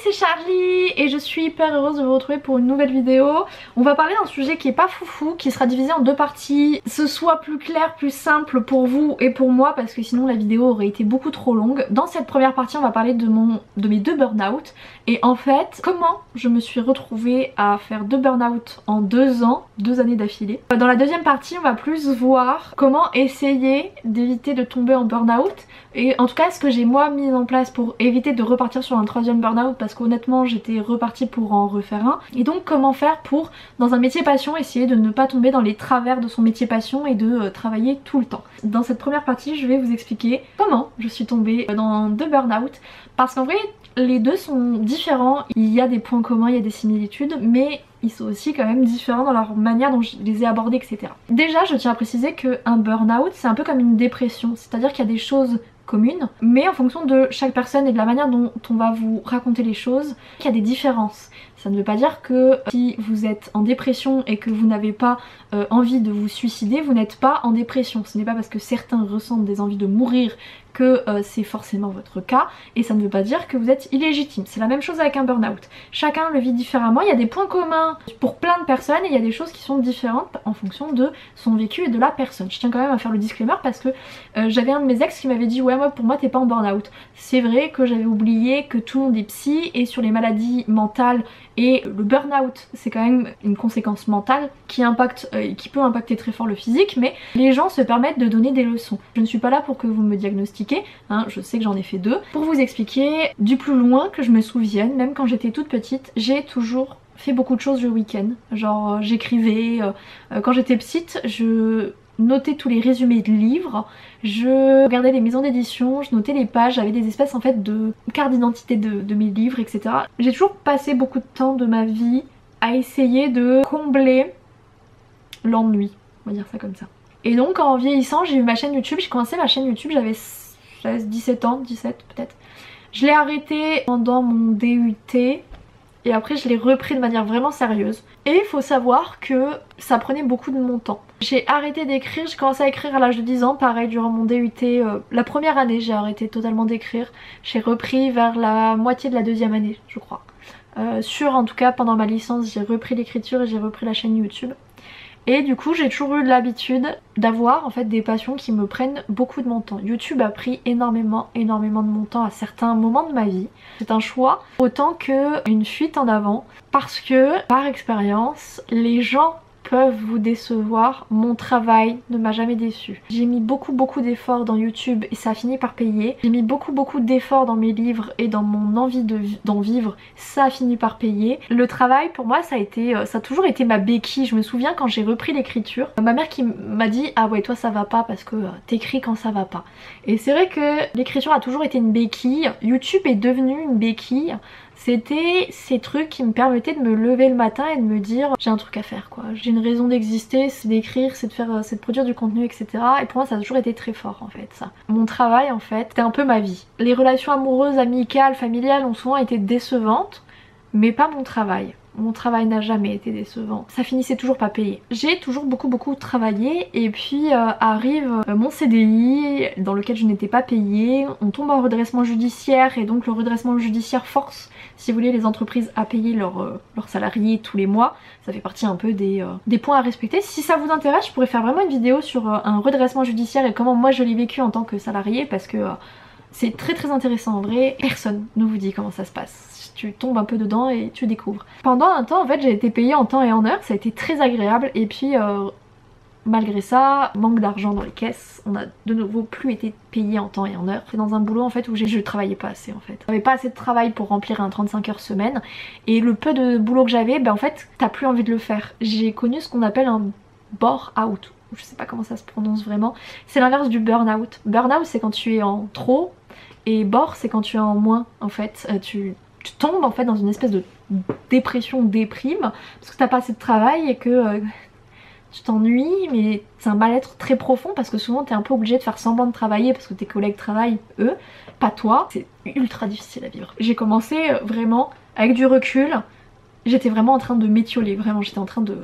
c'est Charlie et je suis hyper heureuse de vous retrouver pour une nouvelle vidéo. On va parler d'un sujet qui est pas foufou, qui sera divisé en deux parties. Ce soit plus clair, plus simple pour vous et pour moi parce que sinon la vidéo aurait été beaucoup trop longue. Dans cette première partie on va parler de mes deux burn-out et en fait comment je me suis retrouvée à faire deux burn-out en 2 ans, 2 années d'affilée. Dans la deuxième partie on va plus voir comment essayer d'éviter de tomber en burn-out et en tout cas ce que j'ai moi mis en place pour éviter de repartir sur un troisième burn-out parce qu'honnêtement j'étais repartie pour en refaire un. Et donc comment faire pour dans un métier passion essayer de ne pas tomber dans les travers de son métier passion et de travailler tout le temps. Dans cette première partie je vais vous expliquer comment je suis tombée dans deux burn-out parce qu'en vrai les deux sont différents, il y a des points communs, il y a des similitudes mais ils sont aussi quand même différents dans leur manière dont je les ai abordés, etc. Déjà je tiens à préciser qu'un burn-out c'est un peu comme une dépression, c'est-à-dire qu'il y a des choses communes, mais en fonction de chaque personne et de la manière dont on va vous raconter les choses, il y a des différences. Ça ne veut pas dire que si vous êtes en dépression et que vous n'avez pas envie de vous suicider, vous n'êtes pas en dépression. Ce n'est pas parce que certains ressentent des envies de mourir que c'est forcément votre cas et ça ne veut pas dire que vous êtes illégitime. C'est la même chose avec un burn-out. Chacun le vit différemment, il y a des points communs pour plein de personnes et il y a des choses qui sont différentes en fonction de son vécu et de la personne. Je tiens quand même à faire le disclaimer parce que j'avais un de mes ex qui m'avait dit ouais moi pour moi t'es pas en burn-out. C'est vrai que j'avais oublié que tout le monde est psy et sur les maladies mentales et le burn-out c'est quand même une conséquence mentale qui peut impacter très fort le physique, mais les gens se permettent de donner des leçons. Je ne suis pas là pour que vous me diagnostiquez, hein, je sais que j'en ai fait 2. Pour vous expliquer, du plus loin que je me souvienne, même quand j'étais toute petite, j'ai toujours fait beaucoup de choses le week-end. Genre j'écrivais, quand j'étais petite, je notais tous les résumés de livres, je regardais les maisons d'édition, je notais les pages, j'avais des espèces en fait de cartes d'identité de mes livres, etc. J'ai toujours passé beaucoup de temps de ma vie à essayer de combler l'ennui, on va dire ça comme ça. Et donc en vieillissant j'ai eu ma chaîne YouTube, j'ai commencé ma chaîne YouTube, j'avais 17 ans, 17 peut-être. Je l'ai arrêtée pendant mon DUT et après je l'ai repris de manière vraiment sérieuse. Et il faut savoir que ça prenait beaucoup de mon temps. J'ai arrêté d'écrire, j'ai commencé à écrire à l'âge de 10 ans, pareil durant mon DUT, la première année j'ai arrêté totalement d'écrire. J'ai repris vers la moitié de la deuxième année je crois. En tout cas pendant ma licence j'ai repris l'écriture et j'ai repris la chaîne YouTube. Et du coup j'ai toujours eu l'habitude d'avoir en fait des passions qui me prennent beaucoup de mon temps. YouTube a pris énormément de mon temps à certains moments de ma vie. C'est un choix autant qu'une fuite en avant parce que par expérience les gens peuvent vous décevoir, mon travail ne m'a jamais déçu. J'ai mis beaucoup d'efforts dans YouTube et ça a fini par payer. J'ai mis beaucoup d'efforts dans mes livres et dans mon envie d'en vivre, ça a fini par payer. Le travail pour moi ça a toujours été ma béquille. Je me souviens quand j'ai repris l'écriture, ma mère qui m'a dit ah ouais toi ça va pas parce que t'écris quand ça va pas. Et c'est vrai que l'écriture a toujours été une béquille, YouTube est devenu une béquille. C'était ces trucs qui me permettaient de me lever le matin et de me dire j'ai un truc à faire quoi, j'ai une raison d'exister, c'est d'écrire, c'est de produire du contenu, etc. Et pour moi ça a toujours été très fort en fait ça. Mon travail en fait c'était un peu ma vie. Les relations amoureuses, amicales, familiales ont souvent été décevantes, mais pas mon travail. Mon travail n'a jamais été décevant. Ça finissait toujours pas payé. J'ai toujours beaucoup travaillé et puis arrive mon CDI dans lequel je n'étais pas payée. On tombe en redressement judiciaire et donc le redressement judiciaire force, si vous voulez, les entreprises à payer leurs salariés tous les mois. Ça fait partie un peu des points à respecter. Si ça vous intéresse, je pourrais faire vraiment une vidéo sur un redressement judiciaire et comment moi je l'ai vécu en tant que salarié parce que c'est très intéressant en vrai. Personne ne vous dit comment ça se passe. Tu tombes un peu dedans et tu découvres. Pendant un temps en fait j'ai été payée en temps et en heure, ça a été très agréable et puis malgré ça, manque d'argent dans les caisses, on a de nouveau plus été payé en temps et en heure. C'est dans un boulot en fait où je travaillais pas assez en fait. J'avais pas assez de travail pour remplir un 35 heures semaine et le peu de boulot que j'avais, ben en fait t'as plus envie de le faire. J'ai connu ce qu'on appelle un bore out, je sais pas comment ça se prononce vraiment. C'est l'inverse du burn-out. Burn-out c'est quand tu es en trop et bore c'est quand tu es en moins en fait. Tu tombes en fait dans une espèce de dépression, déprime parce que t'as pas assez de travail et que tu t'ennuies, mais c'est un mal-être très profond parce que souvent t'es un peu obligé de faire semblant de travailler parce que tes collègues travaillent, eux, pas toi. C'est ultra difficile à vivre. J'ai commencé vraiment avec du recul, j'étais vraiment en train de m'étioler, vraiment j'étais en train de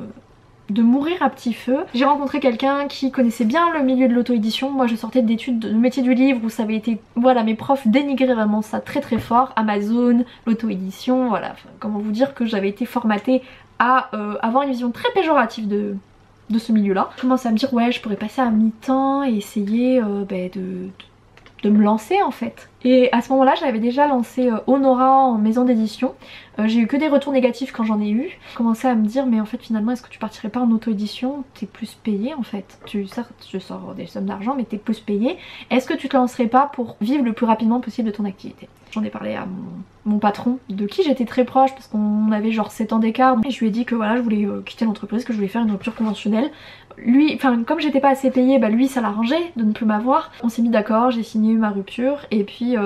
de mourir à petit feu. J'ai rencontré quelqu'un qui connaissait bien le milieu de l'auto-édition. Moi je sortais d'études de métier du livre où ça avait été, voilà, mes profs dénigraient vraiment ça très très fort. Amazon, l'auto-édition, voilà, enfin, comment vous dire que j'avais été formatée à avoir une vision très péjorative de ce milieu là. Je commençais à me dire ouais je pourrais passer à mi-temps et essayer de me lancer en fait. Et à ce moment là j'avais déjà lancé Honora en maison d'édition. J'ai eu que des retours négatifs quand j'en ai eu. Je commençais à me dire mais en fait finalement est-ce que tu partirais pas en auto-édition? T'es plus payé en fait. Certes tu sors des sommes d'argent mais t'es plus payé. Est-ce que tu te lancerais pas pour vivre le plus rapidement possible de ton activité? J'en ai parlé à mon patron, de qui j'étais très proche parce qu'on avait genre 7 ans d'écart. Et je lui ai dit que voilà je voulais quitter l'entreprise, que je voulais faire une rupture conventionnelle. Lui, enfin comme j'étais pas assez payée, bah lui ça l'arrangeait de ne plus m'avoir. On s'est mis d'accord, j'ai signé ma rupture et puis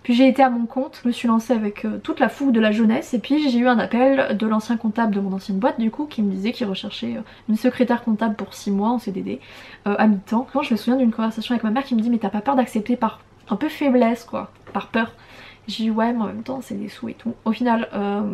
j'ai été à mon compte. Je me suis lancée avec toute la fougue de la jeunesse et puis j'ai eu un appel de l'ancien comptable de mon ancienne boîte du coup qui me disait qu'il recherchait une secrétaire comptable pour 6 mois en CDD à mi-temps. Je me souviens d'une conversation avec ma mère qui me dit mais t'as pas peur d'accepter par un peu faiblesse quoi, par peur? J'ai dit ouais mais en même temps c'est des sous et tout. Au final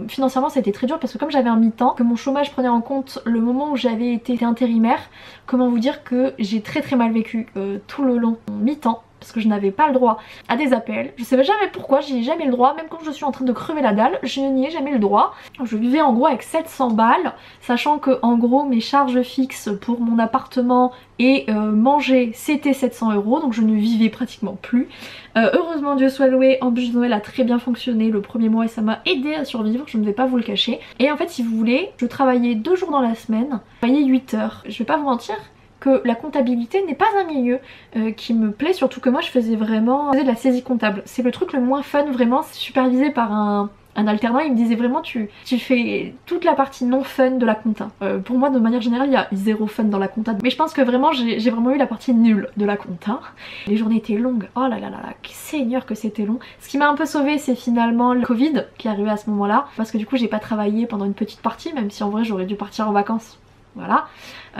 financièrement ça a été très dur parce que comme j'avais un mi-temps, que mon chômage prenait en compte le moment où j'avais été intérimaire, comment vous dire que j'ai très très mal vécu tout le long mi-temps. Parce que je n'avais pas le droit à des appels. Je savais jamais pourquoi, j'y ai jamais le droit. Même quand je suis en train de crever la dalle, je n'y ai jamais le droit. Je vivais en gros avec 700 balles, sachant que en gros mes charges fixes pour mon appartement et manger c'était 700 €, donc je ne vivais pratiquement plus. Heureusement Dieu soit loué, en bûche de Noël a très bien fonctionné le premier mois et ça m'a aidé à survivre, je ne vais pas vous le cacher. Et en fait si vous voulez, je travaillais 2 jours dans la semaine, je travaillais 8 heures. Je vais pas vous mentir que la comptabilité n'est pas un milieu qui me plaît, surtout que moi je faisais de la saisie comptable. C'est le truc le moins fun vraiment, c'est supervisé par un alternant, il me disait vraiment tu fais toute la partie non fun de la compta. Pour moi de manière générale il y a zéro fun dans la compta, mais je pense que vraiment j'ai vraiment eu la partie nulle de la compta. Les journées étaient longues, oh là là là là, seigneur que c'était long. Ce qui m'a un peu sauvée c'est finalement le Covid qui est arrivé à ce moment là, parce que du coup j'ai pas travaillé pendant une petite partie, même si en vrai j'aurais dû partir en vacances. Voilà,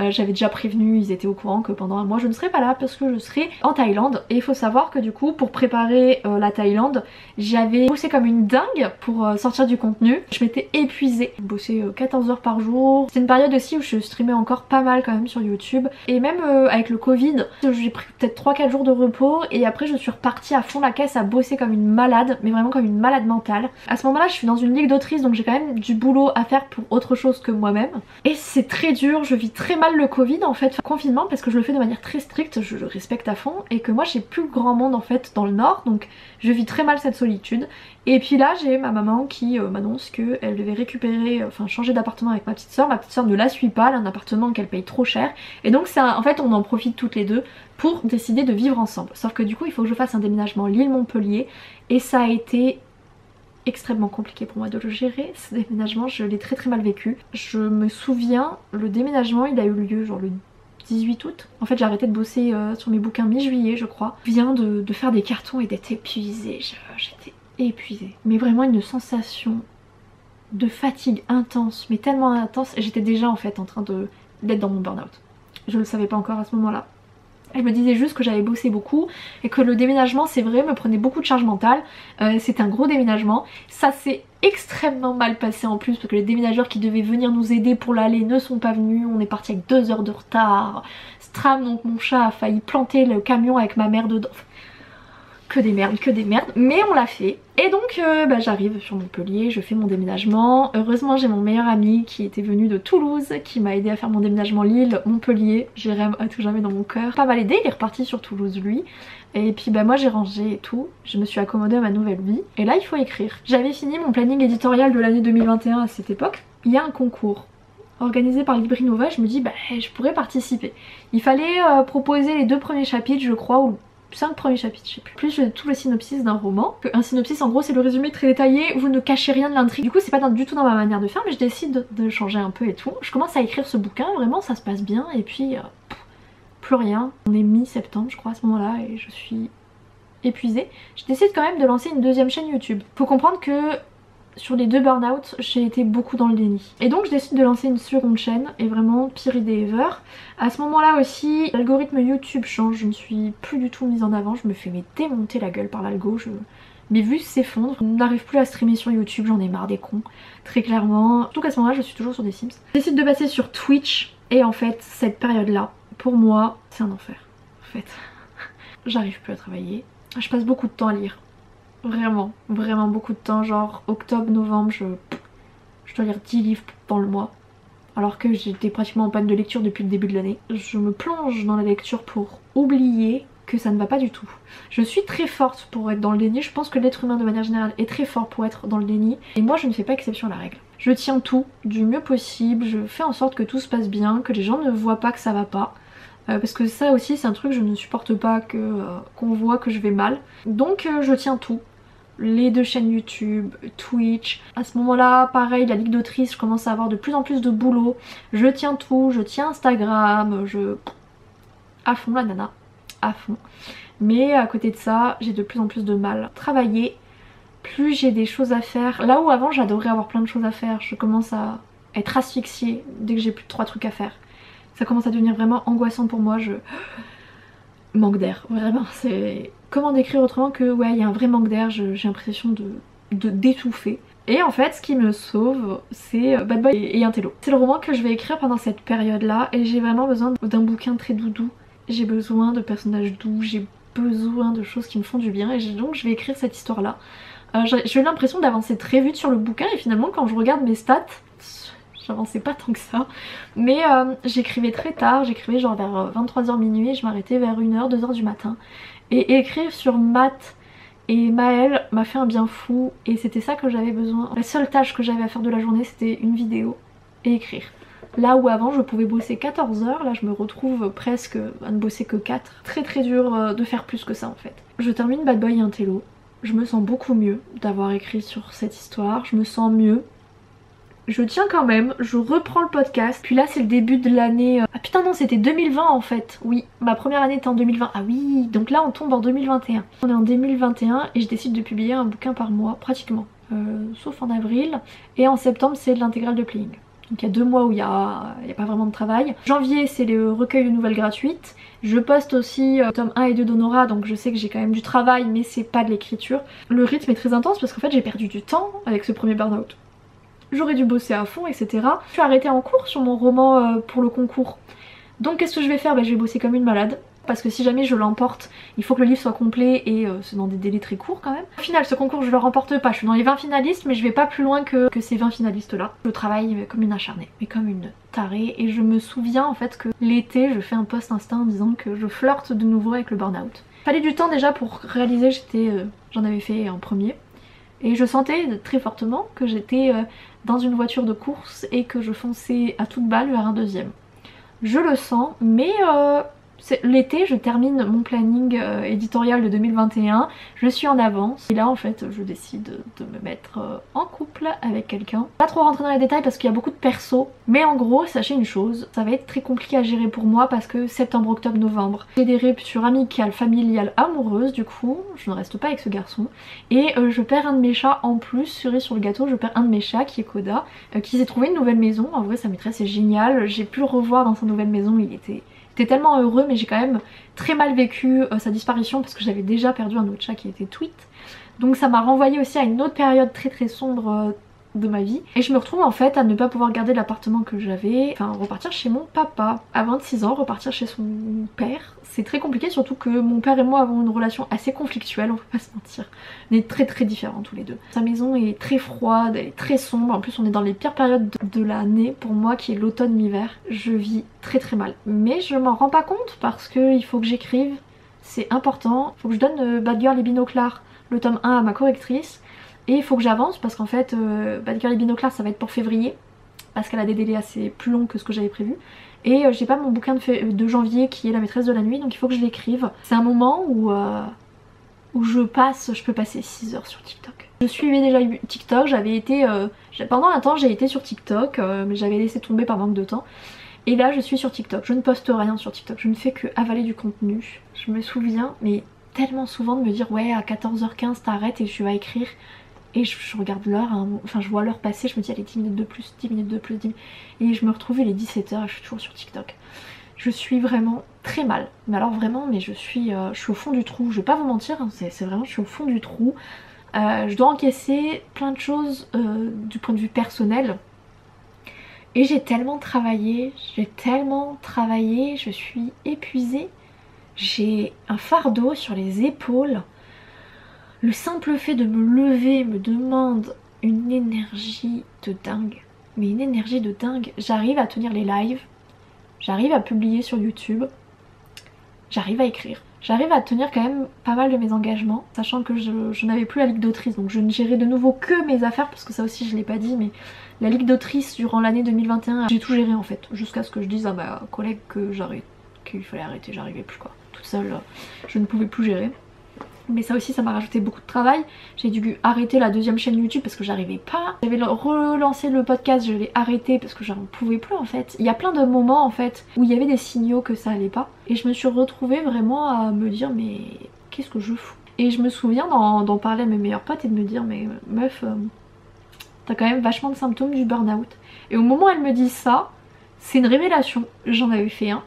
j'avais déjà prévenu, ils étaient au courant que pendant un mois je ne serais pas là parce que je serais en Thaïlande. Et il faut savoir que du coup pour préparer la Thaïlande, j'avais bossé comme une dingue pour sortir du contenu. Je m'étais épuisée, j'ai bossé 14 heures par jour. C'est une période aussi où je streamais encore pas mal quand même sur YouTube. Et même avec le Covid, j'ai pris peut-être 3-4 jours de repos et après je suis repartie à fond la caisse à bosser comme une malade, mais vraiment comme une malade mentale. À ce moment là je suis dans une ligue d'autrice donc j'ai quand même du boulot à faire pour autre chose que moi-même. Et c'est très dur. Je vis très mal le Covid en fait, confinement, parce que je le fais de manière très stricte, je le respecte à fond et que moi j'ai plus grand monde en fait dans le nord, donc je vis très mal cette solitude. Et puis là j'ai ma maman qui m'annonce qu'elle devait récupérer, enfin changer d'appartement avec ma petite soeur ne la suit pas, elle a un appartement qu'elle paye trop cher et donc en fait on en profite toutes les deux pour décider de vivre ensemble. Sauf que du coup il faut que je fasse un déménagement Lille-Montpellier et ça a été extrêmement compliqué pour moi de le gérer, ce déménagement, je l'ai très très mal vécu. Je me souviens, le déménagement il a eu lieu genre le 18 août. En fait j'ai arrêté de bosser sur mes bouquins mi-juillet je crois. Je viens de faire des cartons et d'être épuisée, j'étais épuisée. Mais vraiment une sensation de fatigue intense, mais tellement intense, j'étais déjà en fait en train d'être dans mon burn-out. Je le savais pas encore à ce moment-là. Je me disais juste que j'avais bossé beaucoup et que le déménagement c'est vrai me prenait beaucoup de charge mentale. C'était un gros déménagement. Ça s'est extrêmement mal passé en plus parce que les déménageurs qui devaient venir nous aider pour l'aller ne sont pas venus. On est parti avec 2 heures de retard. Stram, donc mon chat a failli planter le camion avec ma mère dedans. Que des merdes, mais on l'a fait. Et donc j'arrive sur Montpellier, je fais mon déménagement. Heureusement j'ai mon meilleur ami qui était venu de Toulouse, qui m'a aidé à faire mon déménagement Lille-Montpellier. Jérém à tout jamais dans mon cœur. Pas mal aidé, il est reparti sur Toulouse lui. Et puis moi j'ai rangé et tout, je me suis accommodée à ma nouvelle vie. Et là il faut écrire. J'avais fini mon planning éditorial de l'année 2021 à cette époque. Il y a un concours organisé par Librinova, je me dis je pourrais participer. Il fallait proposer les 2 premiers chapitres je crois, ou 5 premiers chapitres, je sais plus. Plus tout le synopsis d'un roman. Un synopsis en gros c'est le résumé très détaillé, vous ne cachez rien de l'intrigue. Du coup c'est pas du tout dans ma manière de faire mais je décide de changer un peu et tout. Je commence à écrire ce bouquin, vraiment ça se passe bien et puis plus rien. On est mi-septembre je crois à ce moment là et je suis épuisée. Je décide quand même de lancer une 2e chaîne YouTube. Faut comprendre que sur les 2 burn-out, j'ai été beaucoup dans le déni. Et donc je décide de lancer une seconde chaîne, et vraiment pire idée ever. À ce moment-là aussi, l'algorithme YouTube change, je ne suis plus du tout mise en avant, je me fais démonter la gueule par l'algo, mes vues s'effondrent, je n'arrive plus à streamer sur YouTube, j'en ai marre des cons, très clairement. Surtout qu'à ce moment-là, je suis toujours sur des Sims. Je décide de passer sur Twitch. Et en fait cette période là pour moi c'est un enfer. En fait j'arrive plus à travailler, je passe beaucoup de temps à lire, vraiment beaucoup de temps, genre octobre, novembre je dois lire 10 livres dans le mois. Alors que j'étais pratiquement en panne de lecture depuis le début de l'année. Je me plonge dans la lecture pour oublier que ça ne va pas du tout. Je suis très forte pour être dans le déni, je pense que l'être humain de manière générale est très fort pour être dans le déni. Et moi je ne fais pas exception à la règle. Je tiens tout du mieux possible, je fais en sorte que tout se passe bien, que les gens ne voient pas que ça va pas. Parce que ça aussi c'est un truc que je ne supporte pas, qu'on voit que je vais mal. Donc je tiens tout. Les 2 chaînes YouTube, Twitch. À ce moment-là, pareil, la Ligue d'autrice, je commence à avoir de plus en plus de boulot. Je tiens tout, je tiens Instagram, à fond la nana, à fond. Mais à côté de ça, j'ai de plus en plus de mal. Travailler, plus j'ai des choses à faire. Là où avant j'adorais avoir plein de choses à faire, je commence à être asphyxiée dès que j'ai plus de 3 trucs à faire. Ça commence à devenir vraiment angoissant pour moi, je manque d'air, vraiment, c'est... Comment décrire autrement que ouais, il y a un vrai manque d'air, j'ai l'impression d'étouffer. Et en fait, ce qui me sauve, c'est Bad Boy et Intello. C'est le roman que je vais écrire pendant cette période-là et j'ai vraiment besoin d'un bouquin très doudou. J'ai besoin de personnages doux, j'ai besoin de choses qui me font du bien et donc je vais écrire cette histoire-là. J'ai eu l'impression d'avancer très vite sur le bouquin et finalement quand je regarde mes stats, j'avançais pas tant que ça. Mais j'écrivais très tard, j'écrivais genre vers 23h minuit et je m'arrêtais vers 1h, 2h du matin. Et écrire sur Matt et Maël m'a fait un bien fou et c'était ça que j'avais besoin. La seule tâche que j'avais à faire de la journée c'était une vidéo et écrire. Là où avant je pouvais bosser 14 heures, là je me retrouve presque à ne bosser que 4. Très très dur de faire plus que ça en fait. Je termine Bad Boy et Intello. Je me sens beaucoup mieux d'avoir écrit sur cette histoire, je me sens mieux. Je tiens quand même, je reprends le podcast. Puis là c'est le début de l'année... Ah putain non, c'était 2020 en fait. Oui, ma première année était en 2020. Ah oui, donc là on tombe en 2021. On est en 2021 et je décide de publier un bouquin par mois, pratiquement. Sauf en avril. Et en septembre c'est de l'intégrale de Playing. Donc il y a 2 mois où il n'y a pas vraiment de travail. Janvier c'est le recueil de nouvelles gratuites. Je poste aussi tome 1 et 2 d'Honora, donc je sais que j'ai quand même du travail mais c'est pas de l'écriture. Le rythme est très intense parce qu'en fait j'ai perdu du temps avec ce premier burn-out. J'aurais dû bosser à fond, etc. Je suis arrêtée en cours sur mon roman pour le concours. Donc qu'est-ce que je vais faire? Je vais bosser comme une malade. Parce que si jamais je l'emporte, il faut que le livre soit complet et c'est dans des délais très courts quand même. Au final, ce concours je le remporte pas, je suis dans les 20 finalistes mais je vais pas plus loin que ces 20 finalistes là. Je travaille comme une acharnée, mais comme une tarée. Et je me souviens en fait que l'été, je fais un post Insta en disant que je flirte de nouveau avec le burn-out. Fallait du temps déjà pour réaliser, j'en avais fait un premier. Et je sentais très fortement que j'étais dans une voiture de course et que je fonçais à toute balle vers un deuxième. Je le sens, mais l'été je termine mon planning éditorial de 2021, je suis en avance et là en fait je décide de me mettre en couple avec quelqu'un. Pas trop rentrer dans les détails parce qu'il y a beaucoup de persos, mais en gros sachez une chose, ça va être très compliqué à gérer pour moi parce que septembre, octobre, novembre, j'ai des ruptures amicales, familiales, amoureuses, du coup je ne reste pas avec ce garçon et je perds un de mes chats en plus, cerise sur le gâteau, je perds un de mes chats qui est Koda, qui s'est trouvé une nouvelle maison. En vrai sa maîtresse est géniale, j'ai pu le revoir dans sa nouvelle maison, il était tellement heureux, mais j'ai quand même très mal vécu sa disparition parce que j'avais déjà perdu un autre chat qui était Tweet. Donc ça m'a renvoyé aussi à une autre période très très sombre de ma vie. Et je me retrouve en fait à ne pas pouvoir garder l'appartement que j'avais, enfin repartir chez mon papa. À 26 ans, repartir chez son père, c'est très compliqué, surtout que mon père et moi avons une relation assez conflictuelle, on peut pas se mentir. On est très très différents tous les deux. Sa maison est très froide, elle est très sombre, en plus on est dans les pires périodes de l'année pour moi qui est l'automne-hiver. Je vis très très mal. Mais je m'en rends pas compte parce qu'il faut que j'écrive, c'est important. Il faut que je donne Bad Girl et Binoclard, le tome 1 à ma correctrice. Et il faut que j'avance parce qu'en fait Bad Girl et Binoclard ça va être pour février parce qu'elle a des délais assez plus longs que ce que j'avais prévu. Et j'ai pas mon bouquin de janvier qui est La maîtresse de la nuit, donc il faut que je l'écrive. C'est un moment où je peux passer 6 heures sur TikTok. Je suivais déjà TikTok, j'avais été... pendant un temps j'ai été sur TikTok, mais j'avais laissé tomber par manque de temps. Et là je suis sur TikTok, je ne poste rien sur TikTok, je ne fais que avaler du contenu. Je me souviens, mais tellement souvent de me dire ouais à 14h15 t'arrêtes et tu vas écrire. Et je regarde l'heure, enfin je vois l'heure passer, je me dis allez 10 minutes de plus, 10 minutes de plus, 10 minutes. Et je me retrouve il est 17h et je suis toujours sur TikTok. Je suis vraiment très mal, mais alors vraiment, mais je suis au fond du trou, je vais pas vous mentir, hein, c'est vraiment, je suis au fond du trou. Je dois encaisser plein de choses du point de vue personnel. Et j'ai tellement travaillé, je suis épuisée. J'ai un fardeau sur les épaules. Le simple fait de me lever me demande une énergie de dingue. Mais une énergie de dingue. J'arrive à tenir les lives, j'arrive à publier sur YouTube, j'arrive à écrire. J'arrive à tenir quand même pas mal de mes engagements, sachant que je n'avais plus la ligue d'autrice, donc je ne gérais de nouveau que mes affaires, parce que ça aussi je l'ai pas dit, mais la ligue d'autrice durant l'année 2021, j'ai tout géré en fait, jusqu'à ce que je dise à ma collègue que qu'il fallait arrêter, j'arrivais plus quoi. Toute seule, je ne pouvais plus gérer. Mais ça aussi ça m'a rajouté beaucoup de travail. J'ai dû arrêter la deuxième chaîne YouTube parce que j'arrivais pas. J'avais relancé le podcast, je l'ai arrêté parce que j'en pouvais plus en fait. Il y a plein de moments en fait où il y avait des signaux que ça allait pas. Et je me suis retrouvée vraiment à me dire mais qu'est-ce que je fous. Et je me souviens d'en parler à mes meilleurs potes et de me dire mais meuf, t'as quand même vachement de symptômes du burn-out. Et au moment où elle me dit ça, c'est une révélation. J'en avais fait un.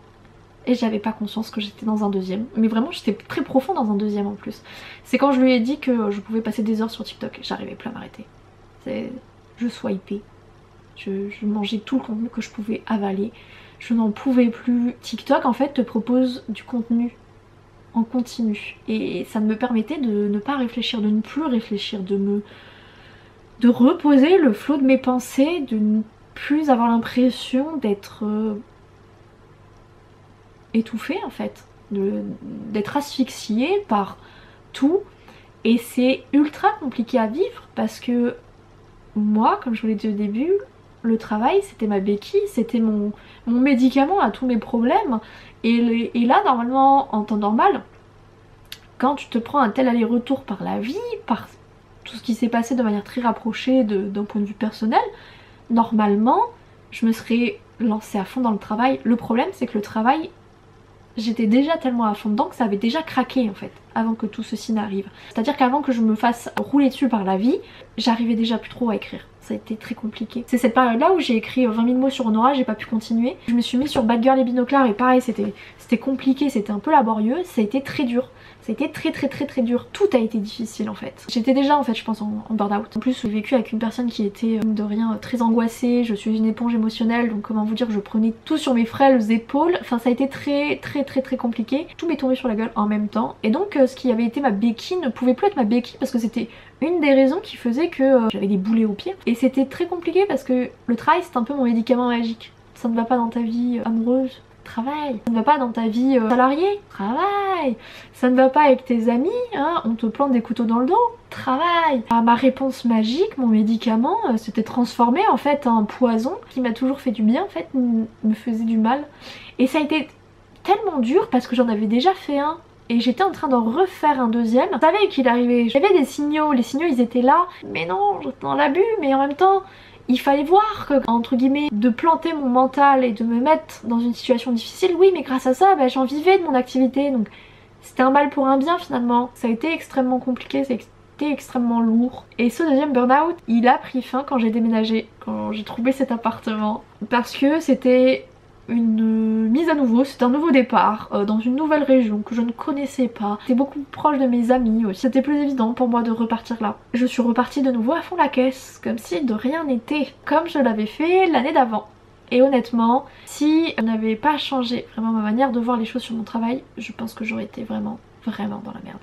Et j'avais pas conscience que j'étais dans un deuxième. Mais vraiment j'étais très profond dans un deuxième en plus. C'est quand je lui ai dit que je pouvais passer des heures sur TikTok. J'arrivais plus à m'arrêter. Je swipais. Je mangeais tout le contenu que je pouvais avaler. Je n'en pouvais plus. TikTok en fait te propose du contenu en continu. Et ça me permettait de ne pas réfléchir, de ne plus réfléchir, de reposer le flot de mes pensées, de ne plus avoir l'impression d'être étouffée en fait, d'être asphyxiée par tout. Et c'est ultra compliqué à vivre parce que moi, comme je vous l'ai dit au début, le travail c'était ma béquille, c'était mon médicament à tous mes problèmes. Et là normalement en temps normal, quand tu te prends un tel aller-retour par la vie, par tout ce qui s'est passé de manière très rapprochée d'un point de vue personnel, normalement je me serais lancée à fond dans le travail. Le problème c'est que le travail, j'étais déjà tellement à fond dedans que ça avait déjà craqué en fait avant que tout ceci n'arrive. C'est à dire qu'avant que je me fasse rouler dessus par la vie, j'arrivais déjà plus trop à écrire. Ça a été très compliqué. C'est cette période là où j'ai écrit 20 000 mots sur Honora, j'ai pas pu continuer. Je me suis mis sur Bad Girl et Binoclard et pareil c'était compliqué, c'était un peu laborieux, ça a été très dur. Ça a été très dur. Tout a été difficile en fait. J'étais déjà en fait je pense en burn-out. En plus j'ai vécu avec une personne qui était de rien très angoissée. Je suis une éponge émotionnelle, donc comment vous dire, je prenais tout sur mes frêles épaules. Enfin ça a été très compliqué. Tout m'est tombé sur la gueule en même temps. Et donc ce qui avait été ma béquille ne pouvait plus être ma béquille parce que c'était une des raisons qui faisait que j'avais des boulets aux pieds. Et c'était très compliqué parce que le travail c'est un peu mon médicament magique. Ça ne va pas dans ta vie amoureuse, travail. Ça ne va pas dans ta vie salariée, travail. Ça ne va pas avec tes amis, hein, on te plante des couteaux dans le dos, travail. Ma réponse magique, mon médicament, s'était transformé en fait en poison qui m'a toujours fait du bien, en fait, me faisait du mal. Et ça a été tellement dur parce que j'en avais déjà fait un. Et j'étais en train d'en refaire un deuxième. Je savais qu'il arrivait, j'avais des signaux, les signaux ils étaient là. Mais non, j'étais dans l'abus, mais en même temps, il fallait voir que, entre guillemets, de planter mon mental et de me mettre dans une situation difficile, oui mais grâce à ça, bah, j'en vivais de mon activité. Donc c'était un mal pour un bien finalement. Ça a été extrêmement compliqué, ça a été extrêmement lourd. Et ce deuxième burn-out, il a pris fin quand j'ai déménagé, quand j'ai trouvé cet appartement. Parce que c'était une mise à nouveau, c'était un nouveau départ dans une nouvelle région que je ne connaissais pas. C'était beaucoup plus proche de mes amis aussi. C'était plus évident pour moi de repartir là. Je suis repartie de nouveau à fond la caisse, comme si de rien n'était, comme je l'avais fait l'année d'avant. Et honnêtement, si je n'avais pas changé vraiment ma manière de voir les choses sur mon travail, je pense que j'aurais été vraiment dans la merde.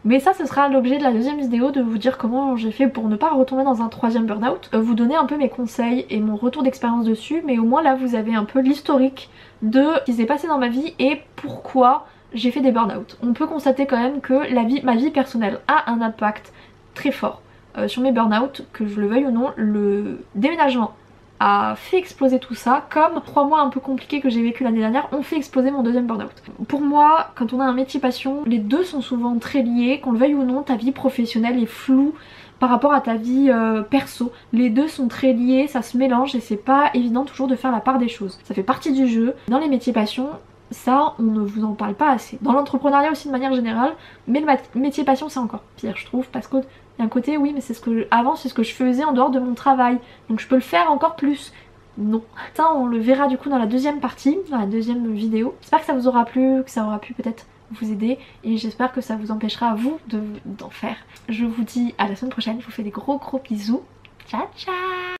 Mais ça ce sera l'objet de la deuxième vidéo, de vous dire comment j'ai fait pour ne pas retomber dans un troisième burn-out, vous donner un peu mes conseils et mon retour d'expérience dessus, mais au moins là vous avez un peu l'historique de ce qui s'est passé dans ma vie et pourquoi j'ai fait des burn-out. On peut constater quand même que ma vie personnelle a un impact très fort sur mes burn-out, que je le veuille ou non. Le déménagement a fait exploser tout ça, comme 3 mois un peu compliqués que j'ai vécu l'année dernière ont fait exploser mon deuxième burn-out. Pour moi, quand on a un métier passion, les deux sont souvent très liés, qu'on le veuille ou non, ta vie professionnelle est floue par rapport à ta vie perso. Les deux sont très liés, ça se mélange et c'est pas évident toujours de faire la part des choses. Ça fait partie du jeu. Dans les métiers passion, ça on ne vous en parle pas assez. Dans l'entrepreneuriat aussi de manière générale, mais le métier passion c'est encore pire je trouve, parce que il y a un côté oui mais c'est ce que avant c'est ce que je faisais en dehors de mon travail, donc je peux le faire encore plus. Non. Ça on le verra du coup dans la deuxième partie, dans la deuxième vidéo. J'espère que ça vous aura plu, que ça aura pu peut-être vous aider et j'espère que ça vous empêchera à vous d'en faire. Je vous dis à la semaine prochaine, je vous fais des gros bisous. Ciao ciao.